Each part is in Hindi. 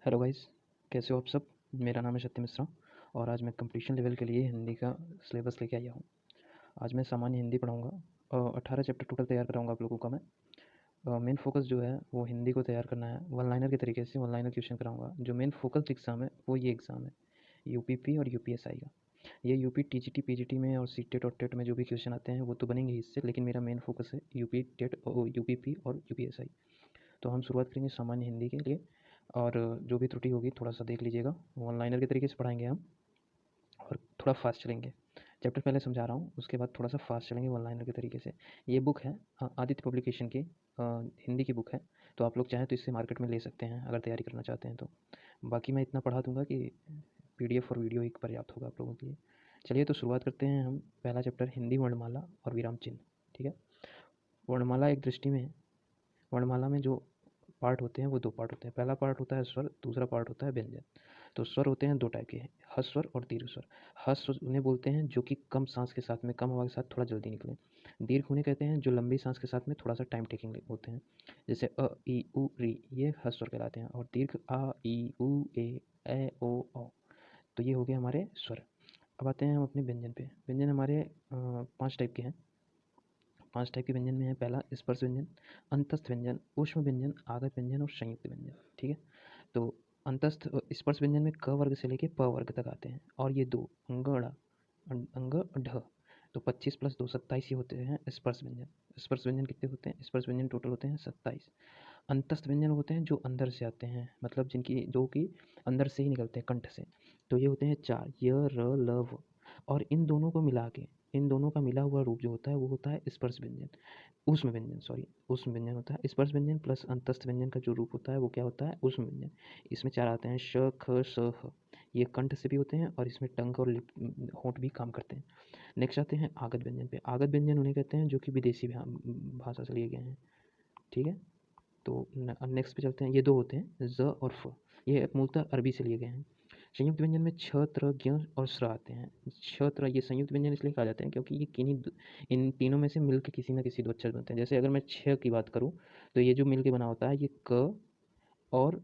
हेलो गाइस, कैसे हो आप सब। मेरा नाम है सत्य मिश्रा और आज मैं कंप्लीशन लेवल के लिए हिंदी का सिलेबस लेके आया हूँ। आज मैं सामान्य हिंदी पढ़ाऊँगा। 18 चैप्टर टोटल तैयार कराऊँगा आप लोगों का मैं। मेन फोकस जो है वो हिंदी को तैयार करना है। वन लाइनर के तरीके से वन लाइनर क्वेश्चन कराऊँगा। जो मेन फोकस एग्ज़ाम है वो ये एग्ज़ाम है, यूपीपी और यूपीएसआई का। ये यूपी टीजीटी पीजीटी में और सीटेट और टेट में जो भी क्वेश्चन आते हैं वो तो बनेंगे ही इससे, लेकिन मेरा मेन फोकस है यूपी टेट और यूपीपी और यूपीएसआई। तो हम शुरुआत करेंगे सामान्य हिंदी के लिए और जो भी त्रुटि होगी थोड़ा सा देख लीजिएगा। वन लाइनर के तरीके से पढ़ाएंगे हम और थोड़ा फास्ट चलेंगे। चैप्टर पहले समझा रहा हूँ, उसके बाद थोड़ा सा फास्ट चलेंगे वन लाइनर के तरीके से। ये बुक है आदित्य पब्लिकेशन की, हिंदी की बुक है। तो आप लोग चाहें तो इससे मार्केट में ले सकते हैं अगर तैयारी करना चाहते हैं तो। बाकी मैं इतना पढ़ा दूंगा कि पीडीएफ और वीडियो एक पर्याप्त होगा आप लोगों के लिए। चलिए तो शुरुआत करते हैं हम। पहला चैप्टर हिंदी वर्णमाला और विराम चिन्ह। ठीक है। वर्णमाला एक दृष्टि में, वर्णमाला में जो पार्ट होते हैं वो दो पार्ट होते हैं। पहला पार्ट होता है स्वर, दूसरा पार्ट होता है व्यंजन। तो स्वर होते हैं दो टाइप के, हस्व स्वर और दीर्घ स्वर। हस्व स्वर उन्हें बोलते हैं जो कि कम सांस के साथ में, कम हवा के साथ थोड़ा जल्दी निकले। दीर्घ उन्हें कहते हैं जो लंबी सांस के साथ में थोड़ा सा टाइम टेकिंग होते हैं। जैसे अ ई उ री, ये हस्व स्वर कहलाते हैं। और दीर्घ आ ई उ ए ओ औ, तो ये हो गए हमारे स्वर। अब आते हैं हम अपने व्यंजन पे। व्यंजन हमारे 5 टाइप के हैं। 5 टाइप के व्यंजन में है, पहला स्पर्श व्यंजन, अंतस्थ व्यंजन, ऊष्म व्यंजन, आगत व्यंजन और संयुक्त व्यंजन। ठीक है। तो अंतस्थ स्पर्श व्यंजन में क वर्ग से लेके प वर्ग तक आते हैं और ये दो अंग ढ, तो 25 + 2 27 ही होते हैं स्पर्श व्यंजन। स्पर्श व्यंजन कितने होते हैं? स्पर्श व्यंजन टोटल होते हैं 27। अंतस्थ व्यंजन होते हैं जो अंदर से आते हैं, मतलब जिनकी जो कि अंदर से ही निकलते हैं कंठ से। तो ये होते हैं 4, य र ल व। और इन दोनों को मिला के, इन दोनों का मिला हुआ रूप जो होता है वो होता है स्पर्श व्यंजन, ऊष्म व्यंजन, सॉरी ऊष्म व्यंजन होता है। स्पर्श व्यंजन प्लस अंतस्थ व्यंजन का जो रूप होता है वो क्या होता है? ऊष्म व्यंजन। इसमें 4 आते हैं, श ख स ह। ये कंठ से भी होते हैं और इसमें टंग और होंठ भी काम करते हैं। नेक्स्ट आते हैं आगत व्यंजन पे। आगत व्यंजन उन्हें कहते हैं जो कि विदेशी भाषा से लिए गए हैं। ठीक है। तो नेक्स्ट पे चलते हैं। ये दो होते हैं ज और फ, ये मूलतः अरबी से लिए गए हैं। संयुक्त व्यंजन में छ, त्र, ज्ञ और स्र आते हैं। छ, त्र, ये संयुक्त व्यंजन इसलिए कहा जाते हैं क्योंकि ये किन्हीं इन तीनों में से मिलकर किसी न किसी दो अक्षर बनते हैं। जैसे अगर मैं छ की बात करूँ तो ये जो मिलके बना होता है ये क और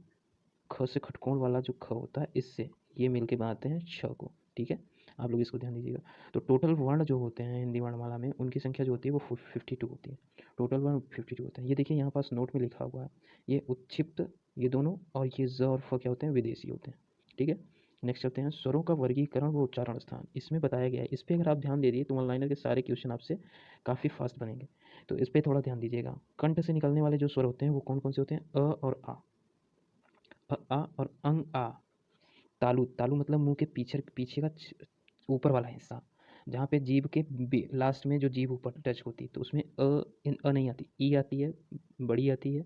ख से खटकोण वाला जो ख होता है इससे ये मिलके बनाते हैं छ को। ठीक है, आप लोग इसको ध्यान दीजिएगा। तो टोटल वर्ण जो होते हैं हिंदी वर्णमाला में उनकी संख्या जो होती है वो 52 होती है। टोटल वर्ण 52 होते हैं। ये देखिए यहाँ पास नोट में लिखा हुआ है, ये उत्क्षिप्त ये दोनों, और ये ज और फ क्या होते हैं? विदेशी होते हैं। ठीक है। नेक्स्ट चलते हैं स्वरों का वर्गीकरण व उच्चारण स्थान। इसमें बताया गया है, इस पर अगर आप ध्यान दे दिए तो वन लाइनर के सारे क्वेश्चन आपसे काफ़ी फास्ट बनेंगे। तो इस पर थोड़ा ध्यान दीजिएगा। कंठ से निकलने वाले जो स्वर होते हैं वो कौन कौन से होते हैं? अ और आ और अंग आ। तालु, तालु मतलब मुंह के पीछे पीछे का ऊपर वाला हिस्सा, जहाँ पे जीभ के लास्ट में जो जीभ ऊपर टच होती है, तो उसमें अ नहीं आती, ई आती है, बड़ी आती है,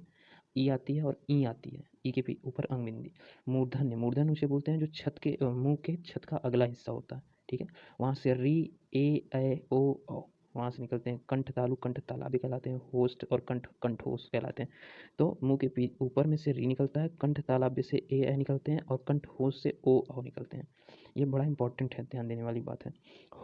ई आती है और ई आती है। ई के ऊपर अंग बिंदी। मूर्धन्य, मूर्धन्य उसे बोलते हैं जो छत के मुंह के छत का अगला हिस्सा होता है। ठीक है। वहाँ से री ए ऐ ओ औ, वहाँ से निकलते हैं। कंठ तालु, कंठ ताला भी कहलाते हैं। होस्ट और कंठ कंठोस कहलाते हैं। तो मुंह के ऊपर में से री निकलता है, कंठ तालाब्य से ए ऐ निकलते हैं और कंठ होस्ट से ओ औ निकलते हैं। ये बड़ा इंपॉर्टेंट है, ध्यान देने वाली बात है।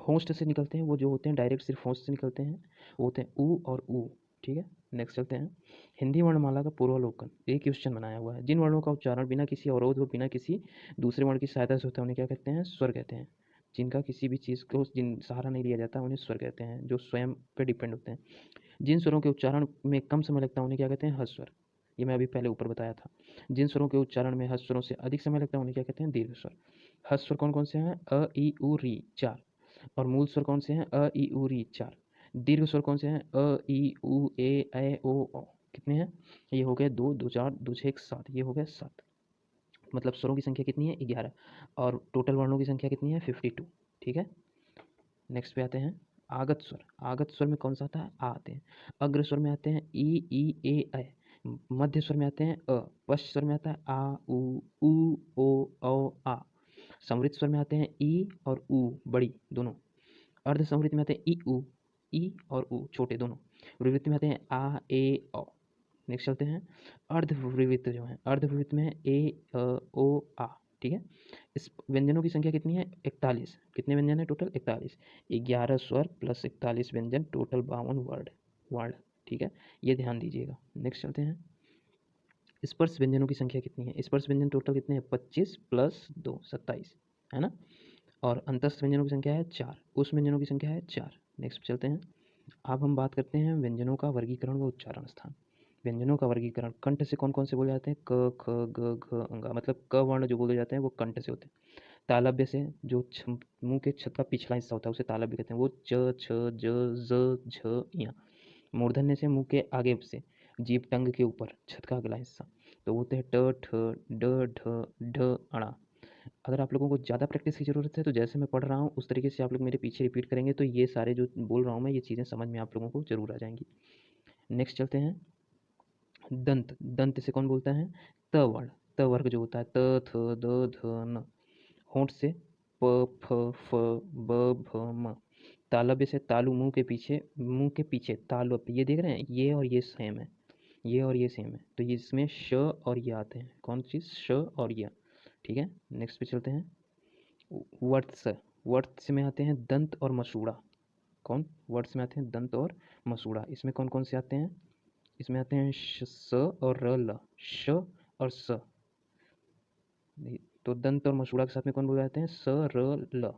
होस्ट से निकलते हैं वो जो होते हैं डायरेक्ट सिर्फ होस्ट से निकलते हैं, वो होते हैं ऊ और ऊ। ठीक है। नेक्स्ट चलते हैं हिंदी वर्णमाला का पूर्वावलोकन। एक क्वेश्चन बनाया हुआ है, जिन वर्णों का उच्चारण बिना किसी अवरोध व बिना किसी दूसरे वर्ण की सहायता से होता है उन्हें क्या कहते हैं? स्वर कहते हैं। जिनका किसी भी चीज़ को जिन सहारा नहीं लिया जाता उन्हें स्वर कहते हैं, जो स्वयं पे डिपेंड होते हैं। जिन स्वरों के उच्चारण में कम समय लगता है उन्हें क्या कहते हैं? हस्व स्वर। ये मैं अभी पहले ऊपर बताया था। जिन स्वरों के उच्चारण में हस्व स्वरों से अधिक समय लगता है उन्हें क्या कहते हैं? दीर्घ स्वर। हस्व स्वर कौन कौन से हैं? अ ई उ री 4, और मूल स्वर कौन से हैं? अ ई उ री 4। दीर्घ स्वर कौन से हैं? अ ई उ ए ऐ ओ औ। कितने हैं? ये हो गए 2, 2 4, 2 6 7, ये हो गए 7। मतलब स्वरों की संख्या कितनी है? 11। और टोटल वर्णों की संख्या कितनी है? 52। ठीक है। नेक्स्ट पे आते हैं आगत स्वर। आगत स्वर में कौन सा आता है? आ आते हैं। अग्र स्वर में आते हैं ई ए ऐ। मध्य स्वर में आते हैं अ। पश्च स्वर में आता है आ उ ओ औ आ। समृद्ध स्वर में आते हैं ई और ऊ, बड़ी दोनों। अर्ध समृद्ध में आते हैं ई और ऊ, छोटे दोनों। विवृत में आते हैं आ ए औ। नेक्स्ट चलते हैं अर्धविवृत जो है, अर्धविवृत में है ए ओ आ। ठीक है। इस व्यंजनों की संख्या कितनी है? 41। कितने व्यंजन है टोटल? 41। 11 स्वर प्लस 41 व्यंजन, टोटल 52 वर्ड। ठीक है, ये ध्यान दीजिएगा। नेक्स्ट चलते हैं स्पर्श व्यंजनों की संख्या कितनी है? स्पर्श व्यंजन टोटल कितने हैं? 25 प्लस 2 27, है ना। और अंतस्थ व्यंजनों की संख्या है 4, उष्म व्यंजनों की संख्या है 4। नेक्स्ट चलते हैं। अब हम बात करते हैं व्यंजनों का वर्गीकरण व उच्चारण स्थान। व्यंजनों का वर्गीकरण कंठ से कौन कौन से बोले जाते हैं? क ख ग घ अंगा, मतलब क वर्ण जो बोले जाते हैं वो कंठ से होते हैं। तालव्य से जो मुंह के छत का पिछला हिस्सा होता है उसे तालव्य कहते हैं, वो च छ ज ज झ ञ। मूर्धन्य से मुंह के आगे से जीभ टंग के ऊपर छत का अगला हिस्सा, तो वो होते हैं ट ठ ड ढ ढ अणा। अगर आप लोगों को ज़्यादा प्रैक्टिस की ज़रूरत है तो जैसे मैं पढ़ रहा हूँ उस तरीके से आप लोग मेरे पीछे रिपीट करेंगे तो ये सारे जो बोल रहा हूँ मैं ये चीज़ें समझ में आप लोगों को ज़रूर आ जाएंगी। नेक्स्ट चलते हैं। दंत, दंत से कौन बोलता है? त वर्ण, त वर्ग जो होता है त थ द ध न। होंठ से प फ फ ब भ म। तालव्य से तालु, मुंह के पीछे तालव्य, ये देख रहे हैं, ये और ये सेम है, ये और ये सेम है, तो ये इसमें श और ये आते हैं, कौन चीज़? श और य। ठीक है, नेक्स्ट पे चलते हैं। वर्त्स, वर्त्स में आते हैं दंत और मसूड़ा। कौन? वर्त्स में आते हैं दंत और मसूड़ा। इसमें कौन कौन से आते हैं? इसमें आते हैं स और र ल, श और स। तो दंत और मसूड़ा के साथ में कौन बोले जाते हैं? स र ल।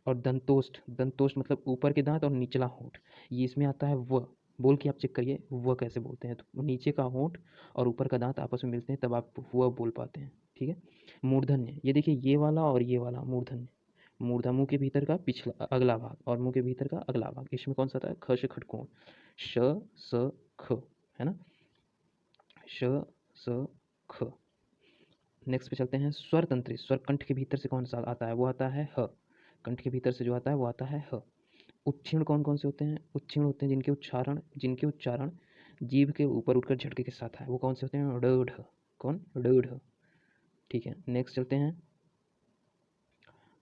और दंतोष्ठ, दंतोष्ठ मतलब ऊपर के दांत और निचला होंठ, ये इसमें आता है व। बोल के आप चेक करिए व कैसे बोलते हैं, तो नीचे का होंठ और ऊपर का दांत आपस में मिलते हैं तब आप व बोल पाते हैं। ठीक है। मूर्धन्य, ये देखिए ये वाला और ये वाला मूर्धन्य। मूर्धा मुंह के भीतर का पिछला अगला भाग और मुंह के भीतर का अगला भाग, इसमें कौन सा आता है? ख से खटकोण, श स ख, है ना, श स ख। नेक्स्ट पे चलते हैं। स्वर तंत्री, स्वर कंठ के भीतर से कौन सा आता है? वो आता है ह। कंठ के भीतर से जो आता है वो आता है ह। उच्छिण कौन कौन से होते हैं? उच्छिण होते हैं जिनके उच्चारण जीभ के ऊपर उठकर झटके के साथ है, वो कौन से होते हैं? ड ढ। कौन? ड ढ। ठीक है, नेक्स्ट चलते हैं।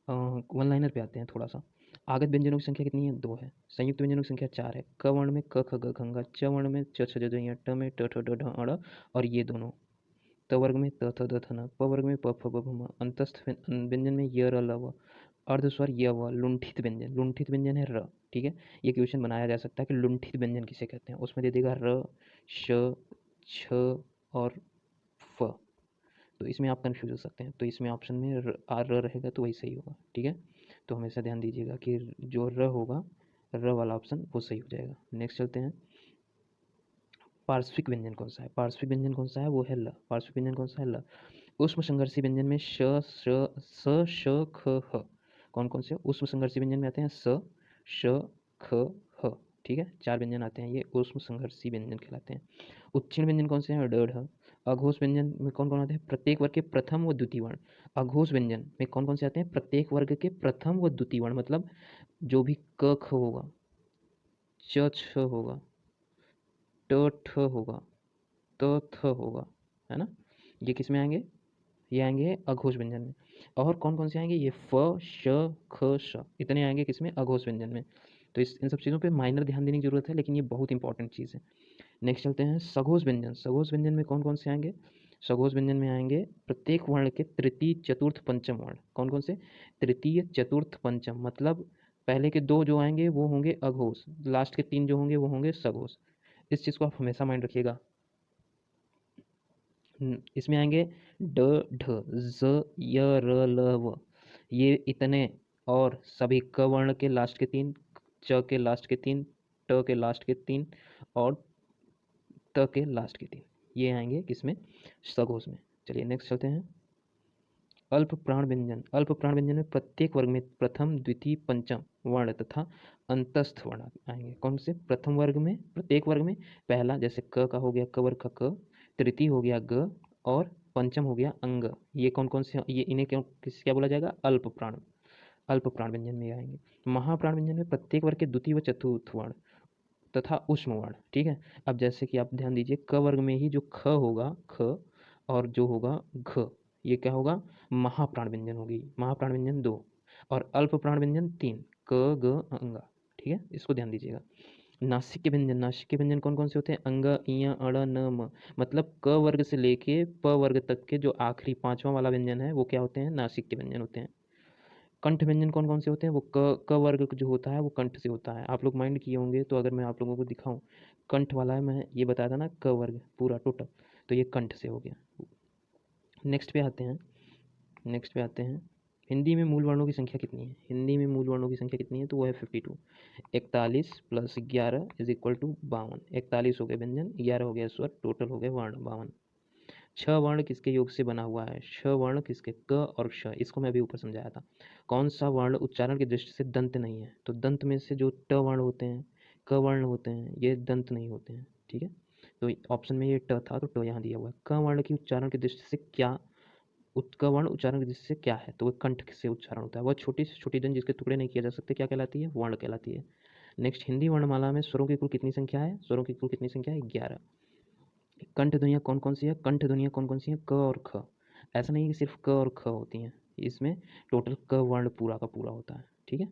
वन लाइनर पे आते हैं थोड़ा सा। आगत व्यंजनों की संख्या कितनी है? 2 है। संयुक्त व्यंजनों की संख्या 4 है। क वर्ण में क ख ग घ, च वर्ण में च छ ज झ ञ, ट में ट ठ ड ढ अ ड़, और ये दोनों। त वर्ग में त थ द थ न, प वर्ग में प फ ब भ म, अंतस्थ व्यंजन में य र ल व, अर्धस्वर य व, लुंठित व्यंजन, लुंठित व्यंजन है र। ठीक है, ये क्वेश्चन बनाया जा सकता है कि लुंठित व्यंजन किसे कहते हैं, उसमें दे देगा र, श, छ और फ, तो इसमें आप कन्फ्यूज हो सकते हैं, तो इसमें ऑप्शन में र रहेगा तो वही सही होगा। ठीक है, तो हमेशा ध्यान दीजिएगा कि जो र होगा, र वाला ऑप्शन वो सही हो जाएगा। नेक्स्ट चलते हैं। पार्श्विक व्यंजन कौन सा है? पार्श्विक व्यंजन कौन सा है? वो है ल। पार्श्विक व्यंजन कौन सा है? ल। उष्म संघर्षी व्यंजन में श स श ख ह, कौन कौन से उष्म संघर्षी व्यंजन में आते हैं? स श ख ह। ठीक है, 4 व्यंजन आते हैं, ये उष्म संघर्षी व्यंजन कहलाते हैं। उच्छिन्न व्यंजन कौन से हैं? ड ढ। अघोष व्यंजन में कौन कौन आते हैं? प्रत्येक वर्ग के प्रथम व द्वितीय वर्ण। अघोष व्यंजन में कौन कौन से आते हैं? प्रत्येक वर्ग के प्रथम व द्वितीय वर्ण, मतलब जो भी क ख होगा, च छ होगा, ट ठ होगा, त थ होगा, है ना, ये किस में आएंगे? ये आएंगे अघोष व्यंजन में। और कौन कौन से आएंगे? ये फ श ख श, इतने आएंगे किसमें? अघोष व्यंजन में। तो इन सब चीज़ों पे माइनर ध्यान देने की जरूरत है, लेकिन ये बहुत इंपॉर्टेंट चीज़ है। नेक्स्ट चलते हैं सघोष व्यंजन। सघोष व्यंजन में कौन कौन से आएंगे? सघोष व्यंजन में आएंगे प्रत्येक वर्ण के तृतीय चतुर्थ पंचम वर्ण। कौन कौन से? तृतीय चतुर्थ पंचम, मतलब पहले के 2 जो आएंगे वो होंगे अघोष, लास्ट के 3 जो होंगे वो होंगे सघोष। इस चीज़ को आप हमेशा माइंड रखिएगा। इसमें आएंगे ड ढ ज य र ल व, ये इतने, और सभी क वर्ण के लास्ट के 3, च के लास्ट के 3, ट के लास्ट के 3 और त के लास्ट के 3, ये आएंगे किसमें? सघोष में। चलिए नेक्स्ट चलते हैं। अल्प प्राण व्यंजन। अल्प प्राण व्यंजन में प्रत्येक वर्ग में प्रथम द्वितीय पंचम वर्ण तथा अंतस्थ वर्ण आएंगे। कौन से? प्रथम वर्ग में, प्रत्येक वर्ग में पहला, जैसे क का हो गया क वर्ग का क, तृतीय हो गया ग, और पंचम हो गया अंग। ये कौन कौन से? ये इन्हें क्या बोला जाएगा? अल्प प्राण। अल्प प्राण व्यंजन में आएंगे। महाप्राण व्यंजन में प्रत्येक वर्ग के द्वितीय व चतुर्थ वर्ण तथा उष्म वर्ण। ठीक है, अब जैसे कि आप ध्यान दीजिए, क वर्ग में ही जो ख होगा, ख, और जो होगा घ, ये क्या होगा? महाप्राण व्यंजन होगी। महाप्राण व्यंजन 2 और अल्प प्राण व्यंजन 3, क ग अंगा। ठीक है, इसको ध्यान दीजिएगा। नासिक के व्यंजन। नासिक के व्यंजन कौन कौन से होते हैं? अंग, इय, अड़, न, म, मतलब क वर्ग से लेके प वर्ग तक के जो आखिरी 5वां वाला व्यंजन है वो क्या होते हैं? नासिक के व्यंजन होते हैं। कंठ व्यंजन कौन कौन से होते हैं? वो क वर्ग जो होता है वो कंठ से होता है। आप लोग माइंड किए होंगे, तो अगर मैं आप लोगों को दिखाऊं, कंठ वाला है, मैं ये बताया था ना, क वर्ग पूरा टोटल, तो ये कंठ से हो गया। नेक्स्ट पे आते हैं हिंदी में मूल वर्णों की संख्या कितनी है। हिंदी में मूल वर्णों की संख्या कितनी है, तो वो है 52। 41 + 11 = 52। 41 हो गए व्यंजन, 11 हो गया स्वर, टोटल हो गए वर्ण 52। 6 वर्ण किसके योग से बना हुआ है। 6 वर्ण किसके, क और क्ष। इसको मैं अभी ऊपर समझाया था। कौन सा वर्ण उच्चारण की दृष्टि से दंत नहीं है, तो दंत में से जो ट वर्ण होते हैं, क वर्ण होते हैं, ये दंत नहीं होते हैं। ठीक है, तो ऑप्शन में ये ट था, तो ट यहाँ दिया हुआ है। क वर्ण की उच्चारण की दृष्टि से क्या, क वर्ण उच्चारण की दृष्टि से क्या है, तो वह कंठ से उच्चारण होता है। वह छोटी से छोटी दंत जिसके टुकड़े नहीं किए जा सकते क्या कहलाती है, वर्ण कहलाती है। नेक्स्ट, हिंदी वर्णमाला में स्वरों की कुल कितनी संख्या है। स्वरों की कुल कितनी संख्या है, 11। कंठ ध्वनियाँ कौन कौन सी है, कंठ ध्वनियाँ कौन कौन सी हैं, क और ख। ऐसा नहीं है कि सिर्फ क और ख होती हैं, इसमें टोटल क वर्ण पूरा का पूरा होता है। ठीक है,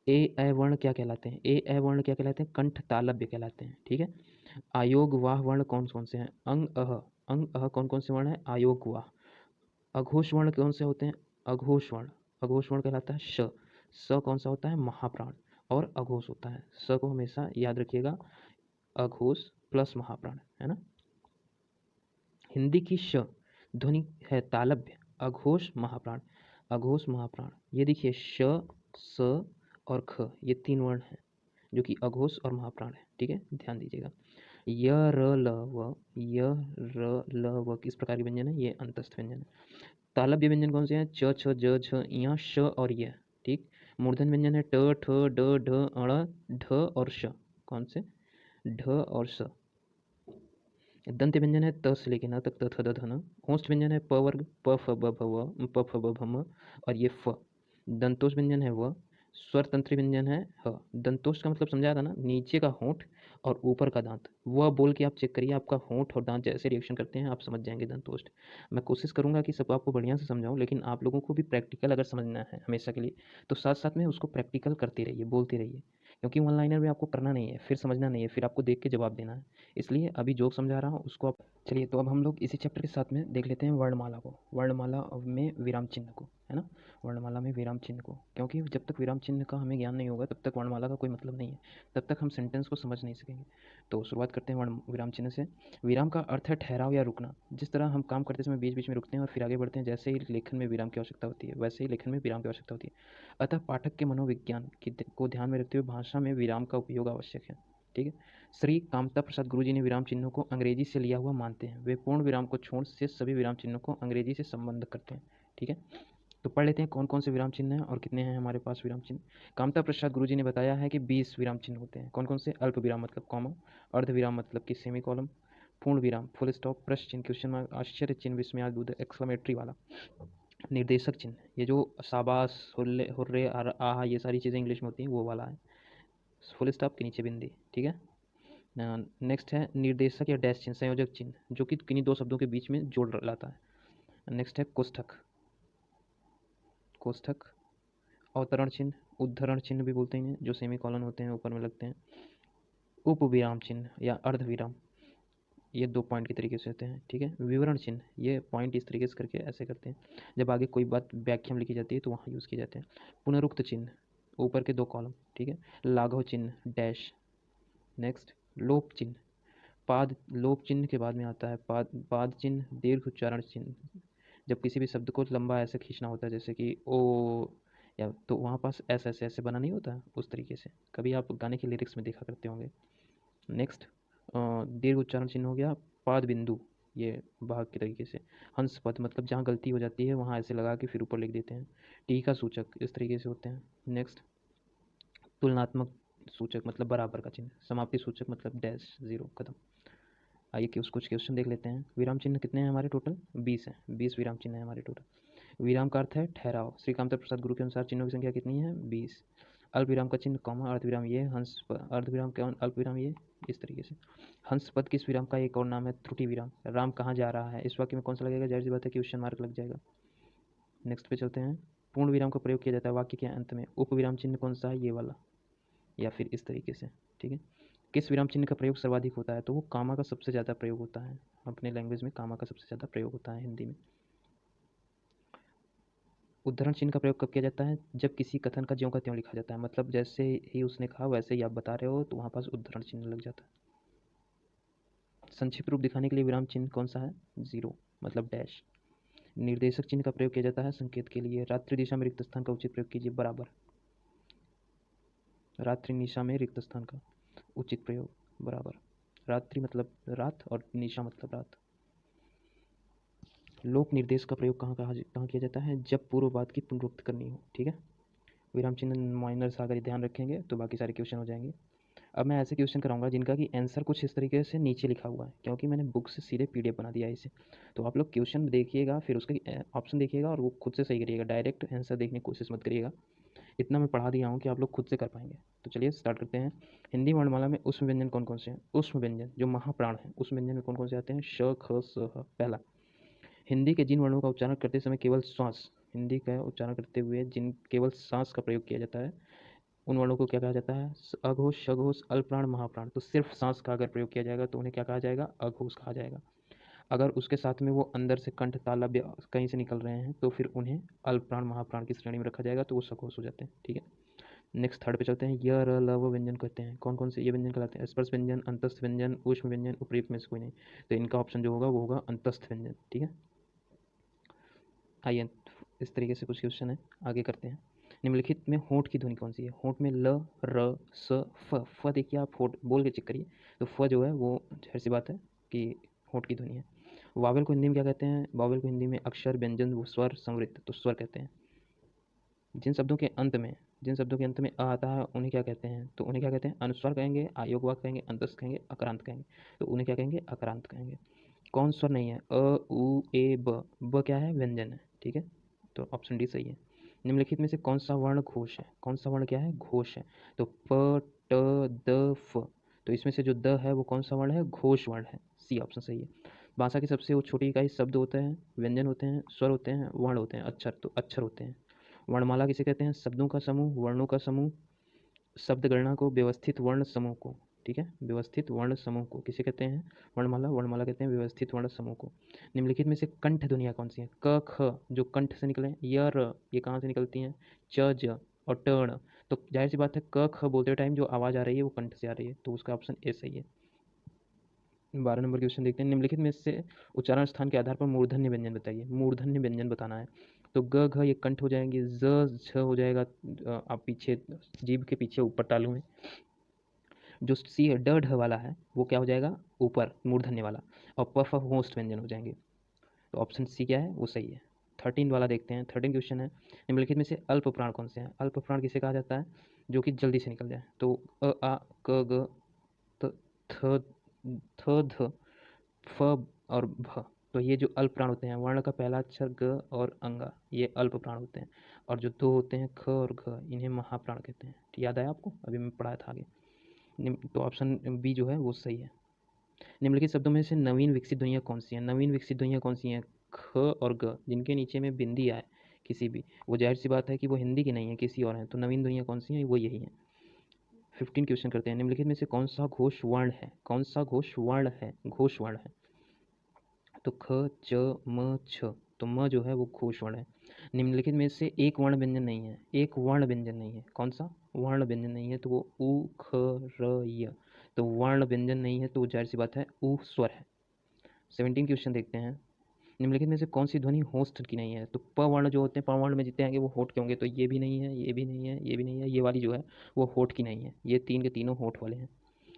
ए ऐ वर्ण क्या कहलाते हैं, ए ऐ वर्ण क्या कहलाते हैं, कंठ तालव्य कहलाते हैं। ठीक है, आयोग वाह वर्ण कौन कौन से हैं, अंग अह कौन कौन से वर्ण हैं, आयोग वाह। अघोष वर्ण कौन से होते हैं, अघोष वर्ण, अघोष वर्ण कहलाता है श। स कौन सा होता है, महाप्राण और अघोष होता है। स को हमेशा याद रखिएगा, अघोष प्लस महाप्राण, है ना। हिंदी की श ध्वनि है तालव्य, अघोष महाप्राण, अघोष महाप्राण। ये देखिए श, स और ख, ये 3 वर्ण हैं जो कि अघोष और महाप्राण है। ठीक है, ध्यान दीजिएगा। य र ल व, य र ल व किस प्रकार के व्यंजन है, ये अंतस्थ व्यंजन है। तालव्य व्यंजन कौन से हैं, च छ ज झ य श और य। ठीक, मूर्धन्य व्यंजन है ट ठ ड ढ अण ढ और श। कौन से, ढ और स। दंत व्यंजन है त से लेकर न तक, त थ द ध न। ओष्ठ व्यंजन है प वर्ग, प फ ब भ व, प फ ब भ म और ये फ। दंतोष व्यंजन है व। स्वर तंत्री व्यंजन है ह। दंतोष का मतलब समझाया था ना, नीचे का होंठ और ऊपर का दांत। वह बोल के आप चेक करिए, आपका होंठ और दांत जैसे रिएक्शन करते हैं आप समझ जाएंगे दंतोष्ठ। मैं कोशिश करूंगा कि सब आपको बढ़िया से समझाऊं, लेकिन आप लोगों को भी प्रैक्टिकल अगर समझना है हमेशा के लिए, तो साथ साथ में उसको प्रैक्टिकल करते रहिए, बोलते रहिए। क्योंकि वन लाइनर में आपको करना नहीं है, फिर समझना नहीं है, फिर आपको देख के जवाब देना है। इसलिए अभी जो समझा रहा हूँ उसको आप। चलिए, तो अब हम लोग इसी चैप्टर के साथ में देख लेते हैं वर्णमाला को, वर्णमाला में विराम चिन्ह को, है ना। वर्णमाला में विराम चिन्ह को, क्योंकि जब तक विराम चिन्ह का हमें ज्ञान नहीं होगा तब तक वर्णमाला का कोई मतलब नहीं है, तब तक हम सेंटेंस को समझ नहीं सकेंगे। तो शुरुआत करते हैं वर्ण विराम चिन्ह से। विराम का अर्थ है ठहराव या रुकना। जिस तरह हम काम करते समय बीच बीच में रुकते हैं और फिर आगे बढ़ते हैं, जैसे ही लेखन में विराम की आवश्यकता होती है, वैसे ही लेखन में विराम की आवश्यकता होती है। अतः पाठक के मनोविज्ञान को ध्यान में रखते हुए भाषा में विराम का उपयोग आवश्यक है। ठीक है, श्री कामता प्रसाद गुरुजी ने विराम चिन्हों को अंग्रेजी से लिया हुआ मानते हैं। वे पूर्ण विराम को छोड़ से सभी विराम चिन्हों को अंग्रेजी से संबंध करते हैं। ठीक है, तो पढ़ लेते हैं कौन कौन से विराम चिन्ह हैं और कितने हैं हमारे पास विराम चिन्ह। कामता प्रसाद गुरुजी ने बताया है कि 20 विराम चिन्ह होते हैं। कौन कौन से, अल्प विराम मतलब कॉमा, अर्ध विराम मतलब कि सेमी कॉलम, पूर्ण विराम फुल स्टॉप, प्रश्न चिन्ह क्वेश्चन मार्क, आश्चर्य चिन्ह विस्मयास्पद एक्सक्लेमेटरी वाला, निर्देशक चिन्ह, ये जो शाबाश हुर्रे हुर्रे आहा ये सारी चीज़ें इंग्लिश में होती हैं वो वाला है, फुल स्टॉप के नीचे बिंदी। ठीक है, नेक्स्ट है निर्देशक या डैश चिन्ह, संयोजक चिन्ह, जो कि किन्हीं दो शब्दों के बीच में जोड़ लाता है। नेक्स्ट है कोष्ठक, कोष्ठक, अवतरण चिन्ह, उद्धरण चिन्ह भी बोलते हैं, जो सेमी कॉलन होते हैं ऊपर में लगते हैं। उपविराम चिन्ह या अर्ध विराम, ये 2 पॉइंट के तरीके से होते हैं। ठीक है, विवरण चिन्ह, ये पॉइंट इस तरीके से करके ऐसे करते हैं, जब आगे कोई बात व्याख्या में लिखी जाती है तो वहाँ यूज़ किए जाते हैं। पुनरुक्त चिन्ह, ऊपर के 2 कॉलम। ठीक है, लाघव चिन्ह डैश। नेक्स्ट, लोप चिन्ह, पाद लोप चिन्ह के बाद में आता है पाद चिन्ह, दीर्घ उच्चारण चिन्ह, जब किसी भी शब्द को लंबा ऐसे खींचना होता है, जैसे कि ओ या, तो वहाँ पास ऐसे ऐसे ऐसे बना नहीं होता उस तरीके से, कभी आप गाने के लिरिक्स में देखा करते होंगे। नेक्स्ट, दीर्घ उच्चारण चिन्ह हो गया पाद बिंदु, ये भाग के तरीके से। हंस पद मतलब जहाँ गलती हो जाती है वहाँ ऐसे लगा के फिर ऊपर लिख देते हैं। टीका सूचक इस तरीके से होते हैं। नेक्स्ट, तुलनात्मक सूचक मतलब बराबर का चिन्ह। समाप्ति सूचक मतलब डैश, 0 कदम। आइए कि कुछ क्वेश्चन देख लेते हैं। विराम चिन्ह कितने हैं हमारे टोटल, 20 हैं, 20 विराम चिन्ह हैं हमारे टोटल। विराम का अर्थ है ठहराव। श्री कामता प्रसाद गुरु के अनुसार चिन्हों की संख्या कितनी है, 20। अल्प विराम का चिन्ह कॉमा, अर्धविराम ये, हंस अर्धविराम क्या, अल्प विराम ये, इस तरीके से। हंस पद किस विराम का एक और नाम है, त्रुटि विराम। राम कहाँ जा रहा है, इस वाक्य में कौन सा लगेगा, जाहिर सी बात है क्वेश्चन मार्क लग जाएगा। नेक्स्ट पे चलते हैं। पूर्ण विराम का प्रयोग किया जाता है वाक्य के अंत में। उप विराम चिन्ह कौन सा है, ये वाला, या फिर इस तरीके से। ठीक है, किस विराम चिन्ह का प्रयोग सर्वाधिक होता है, तो वो कामा का सबसे ज़्यादा प्रयोग होता है। अपने लैंग्वेज में कामा का सबसे ज़्यादा प्रयोग होता है हिंदी में। उद्धरण चिन्ह का प्रयोग कब किया जाता है, जब किसी कथन का ज्यों का त्यों लिखा जाता है, मतलब जैसे ही उसने कहा वैसे ही आप बता रहे हो तो वहाँ पास उद्धरण चिन्ह लग जाता है। संक्षिप्त रूप दिखाने के लिए विराम चिन्ह कौन सा है? 0 मतलब डैश। निर्देशक चिन्ह का प्रयोग किया जाता है संकेत के लिए। रात्रि दिशा में रिक्त स्थान का उचित प्रयोग कीजिए। बराबर। रात्रि निशा में रिक्त स्थान का उचित प्रयोग बराबर। रात्रि मतलब रात और निशा मतलब रात। लोक निर्देश का प्रयोग कहाँ किया जाता है? जब पूर्व बात की पुनरुक्ति करनी हो। ठीक है, विराम चिन्ह माइनर अगर ध्यान रखेंगे तो बाकी सारे क्वेश्चन हो जाएंगे। अब मैं ऐसे क्वेश्चन कराऊंगा जिनका कि आंसर कुछ इस तरीके से नीचे लिखा हुआ है, क्योंकि मैंने बुक से सीधे PDF बना दिया है इसे। तो आप लोग क्वेश्चन देखिएगा, फिर उसके ऑप्शन देखिएगा और वो खुद से सही करिएगा। डायरेक्ट आंसर देखने की कोशिश मत करिएगा। इतना मैं पढ़ा दिया हूँ कि आप लोग खुद से कर पाएंगे। तो चलिए स्टार्ट करते हैं। हिंदी वर्णमाला में उष्म व्यंजन कौन कौन से हैं? उष्म व्यंजन जो महाप्राण है, उष्म व्यंजन में कौन कौन से आते हैं? श, ख, स, ह। पहला, हिंदी के जिन वर्णों का उच्चारण करते समय केवल श्वास, हिंदी का उच्चारण करते हुए जिन केवल सांस का प्रयोग किया जाता है, उन वर्णों को क्या कहा जाता है? अघोष, सघोष, अल्पप्राण, महाप्राण। तो सिर्फ सांस का अगर प्रयोग किया जाएगा तो उन्हें क्या कहा जाएगा? अघोष कहा जाएगा। अगर उसके साथ में वो अंदर से कंठ, तालव्य कहीं से निकल रहे हैं तो फिर उन्हें अल्पप्राण, महाप्राण की श्रेणी में रखा जाएगा, तो वो सघोष हो जाते हैं। ठीक है, नेक्स्ट थर्ड पे चलते हैं। य, र, ल, व व्यंजन कहते हैं। कौन कौन से ये व्यंजन कहलाते हैं? स्पर्श व्यंजन, अंतस्थ व्यंजन, ऊष्म व्यंजन, उपयुक्त में से कोई नहीं। तो इनका ऑप्शन जो होगा वो होगा अंतस्थ व्यंजन। ठीक है, आइए इस तरीके से कुछ क्वेश्चन है, आगे करते हैं। निम्नलिखित में होंठ की ध्वनि कौन सी है? होंठ में ल, र, स, फ। फ देखिए, आप होंठ बोल के चेक करिए। तो फ जो है वो जाहिर सी बात है कि होंठ की ध्वनि है। वावेल को हिंदी में क्या कहते हैं? वावेल को हिंदी में अक्षर, व्यंजन, वो स्वर, संवृत्त, तो स्वर कहते हैं। जिन शब्दों के अंत में अ आता है उन्हें क्या कहते हैं? तो उन्हें क्या कहते हैं? अनुस्वार कहेंगे, आयोगवाक कहेंगे, अंतस्थ कहेंगे, अक्रांत कहेंगे। तो उन्हें क्या कहेंगे? अक्रांत कहेंगे। कौन स्वर नहीं है? अ, उ, ए, ब। ब क्या है? व्यंजन है। ठीक है, तो ऑप्शन डी सही है। निम्नलिखित में से कौन सा वर्ण घोष है? कौन सा वर्ण क्या है? घोष है। तो प, ट, द, फ। तो इसमें से जो द है वो कौन सा वर्ण है? घोष वर्ण है। सी ऑप्शन सही है। भाषा की सबसे वो छोटी इकाई शब्द होते हैं, व्यंजन होते हैं, स्वर होते हैं, वर्ण होते हैं, अक्षर, तो अक्षर होते हैं। वर्णमाला किसे कहते हैं? शब्दों का समूह, वर्णों का समूह, शब्द गणना को, व्यवस्थित वर्ण समूह को। ठीक है, व्यवस्थित वर्ण समूह को किसे कहते हैं? वर्णमाला। वर्णमाला कहते हैं व्यवस्थित वर्ण समूह को। निम्नलिखित में से कंठ ध्वनियाँ कौन सी हैं? क, ख जो कंठ से निकले, य, र ये कहाँ से निकलती हैं? च, ज और ट, ण। तो जाहिर सी बात है क, ख बोलते टाइम जो आवाज़ आ रही है वो कंठ से आ रही है, तो उसका ऑप्शन ए सही है। 12 नंबर क्वेश्चन देखते हैं। निम्नलिखित में से उच्चारण स्थान के आधार पर मूर्धन्य व्यंजन बताइए। मूर्धन्य व्यंजन बताना है। तो ग, घ ये कंठ हो जाएंगे, ज, झ हो जाएगा आप पीछे जीभ के पीछे ऊपर तालू में। जो सी है ड, ढ वाला है वो क्या हो जाएगा? ऊपर मूर्धन्य वाला। और प, फ होस्ट व्यंजन हो जाएंगे। तो ऑप्शन सी क्या है? वो सही है। 13 वाला देखते हैं। 13 क्वेश्चन है। निम्नलिखित में से अल्प प्राण कौन से हैं? अल्प प्राण किसे कहा जाता है? जो कि जल्दी से निकल जाए। तो अ, आ, क, ग, त, थ, ध, फ और भ। तो ये जो अल्प प्राण होते हैं, वर्ण का पहला अक्षर ग और अंगा, ये अल्प प्राण होते हैं। और जो दो होते हैं ख और घ, इन्हें महाप्राण कहते हैं। याद आया आपको? अभी मैं पढ़ाया था आगे। तो ऑप्शन बी जो है वो सही है। निम्नलिखित शब्दों में से नवीन विकसित ध्वनियाँ कौन सी हैं? नवीन विकसित ध्वनियाँ कौन सी हैं? ख और ग, जिनके नीचे में बिंदी आए किसी भी, वो जाहिर सी बात है कि वो हिंदी की नहीं है, किसी और हैं। तो नवीन ध्वनियाँ कौन सी हैं? वो यही हैं। 15 क्वेश्चन करते हैं। निम्नलिखित में से कौन सा घोष वर्ण है? कौन सा घोष वर्ण है? घोष वर्ण है। तो ख, च, म, छ। तो म जो है वो घोष वर्ण है। निम्नलिखित में से एक वर्ण व्यंजन नहीं है। एक वर्ण व्यंजन नहीं है। कौन सा वर्ण व्यंजन नहीं है? तो वो उ, ख, र, य। तो वर्ण व्यंजन नहीं है तो वो जाहिर सी बात है उ स्वर है। 17 क्वेश्चन देखते हैं। निम्नलिखित में से कौन सी ध्वनि होस्ट की नहीं है? तो प वर्ण जो होते हैं, प वर्ण में जितने आएंगे वो होठ के होंगे। तो ये भी नहीं है, ये भी नहीं है, ये भी नहीं है, ये वाली जो है वो होठ की नहीं है। ये तीन के तीनों होठ वाले हैं।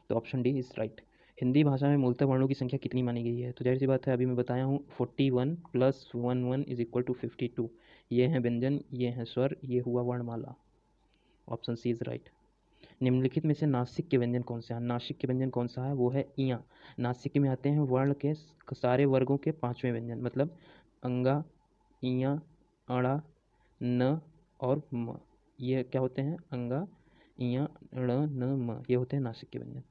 तो option D is right. Hindi भाषा में मूलतः वर्णों की संख्या कितनी मानी गई है? तो जाहिर सी बात है अभी मैं बताया हूँ 41 + 11 = 52। ये हैं व्यंजन, ये हैं स्वर, ये हुआ वर्णमाला। Option C is right. निम्नलिखित में से नासिक के व्यंजन कौन से हैं? नासिक के व्यंजन कौन सा है? वो है इया। नासिक में आते हैं वर्ण के सारे वर्गों के 5वें व्यंजन, मतलब अंगा, इया, अड़ा, न और म। ये क्या होते हैं? अंगा, इया, ण, न, म, ये होते हैं नासिक के व्यंजन।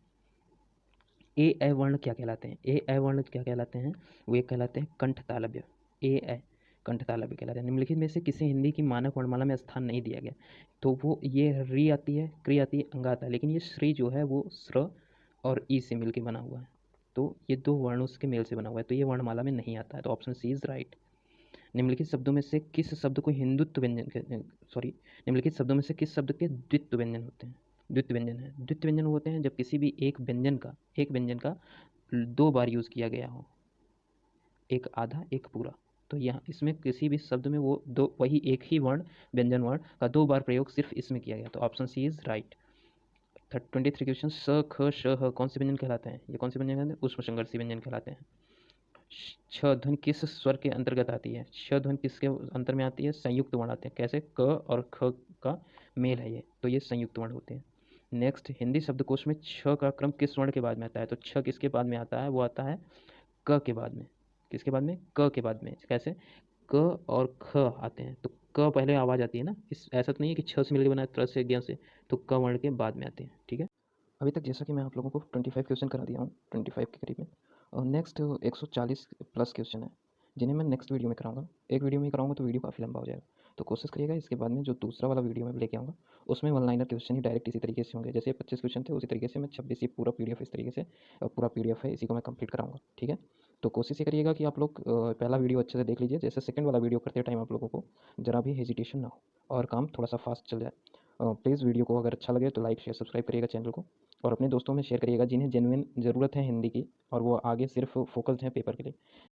ए वर्ण क्या कहलाते हैं? ए वर्ण क्या कहलाते हैं? वे कहलाते हैं कंठ तालव्य। ए कंठ तालव्य कहलाते हैं। निम्नलिखित में से किसे हिंदी की मानक वर्णमाला में स्थान नहीं दिया गया? तो वो ये री आती है, क्री आती है, अंग आता है, लेकिन ये श्री जो है वो स्र और ई से मिलकर बना हुआ है। तो ये दो वर्णों के मेल से बना हुआ है, तो ये वर्णमाला में नहीं आता है। तो ऑप्शन सी इज राइट। निम्नलिखित शब्दों में से किस शब्द को हिंदुत्व व्यंजन निम्नलिखित शब्दों में से किस शब्द के द्वित्व व्यंजन होते हैं? द्वित्व व्यंजन है। द्वित्व व्यंजन होते हैं जब किसी भी एक व्यंजन का दो बार यूज़ किया गया हो, एक आधा एक पूरा। तो यहाँ इसमें किसी भी शब्द में वो दो वही एक ही वर्ण व्यंजन वर्ण का दो बार प्रयोग सिर्फ इसमें किया गया, तो option C is right. 23 question, स ख श ह कौन से व्यंजन कहलाते हैं? ये कौन से व्यंजन कहलाते हैं? ऊष्म संघर्षी व्यंजन कहलाते हैं। छ ध्वनि किस स्वर के अंतर्गत आती है? छ ध्वनि किसके अंतर में आती है? संयुक्त वर्ण आते हैं। कैसे? क और ख का मेल है ये, तो ये संयुक्त वर्ण होते हैं। नेक्स्ट, हिंदी शब्दकोश में छ का क्रम किस वर्ण के बाद में आता है? तो छ किसके बाद में आता है? वो आता है क के बाद में। किसके बाद में? क के बाद में। कैसे? क और ख आते हैं, तो क पहले आवाज़ आती है ना, इस ऐसा तो नहीं है कि छ से मिलकर बना है, त्र से ज्ञ से, तो क वर्ण के बाद में आते हैं। ठीक है, अभी तक जैसा कि मैं आप लोगों को 25 क्वेश्चन करा दिया हूँ, 25 के करीब में, और नेक्स्ट 140 प्लस क्वेश्चन है, जिन्हें मैं नेक्स्ट वीडियो में कराऊंगा। एक वीडियो में कराऊंगा तो वीडियो काफ़ी लंबा हो जाएगा, तो कोशिश करिएगा इसके बाद में जो दूसरा वाला वीडियो मैं लेके आऊँगा उसमें वन लाइनर क्वेश्चन ही डायरेक्ट इसी तरीके से होंगे। जैसे 25 क्वेश्चन थे उसी तरीके से मैं 26 ही पूरा पीडीएफ इस तरीके से पूरा पीडीएफ है, इसी को मैं कंप्लीट कराऊंगा। ठीक है, तो कोशिश ये करिएगा कि आप लोग पहला वीडियो अच्छे से देख लीजिए, जैसे सेकंड वाला वीडियो करते टाइम आप लोगों को ज़रा भी हेजिटेशन ना हो और काम थोड़ा सा फास्ट चल जाए। प्लीज़ वीडियो को अगर अच्छा लगे तो लाइक शेयर सब्सक्राइब करिएगा चैनल को, और अपने दोस्तों में शेयर करिएगा जिन्हें जेन्युइन ज़रूरत है हिंदी की और वो आगे सिर्फ फोकस्ड हैं पेपर के लिए।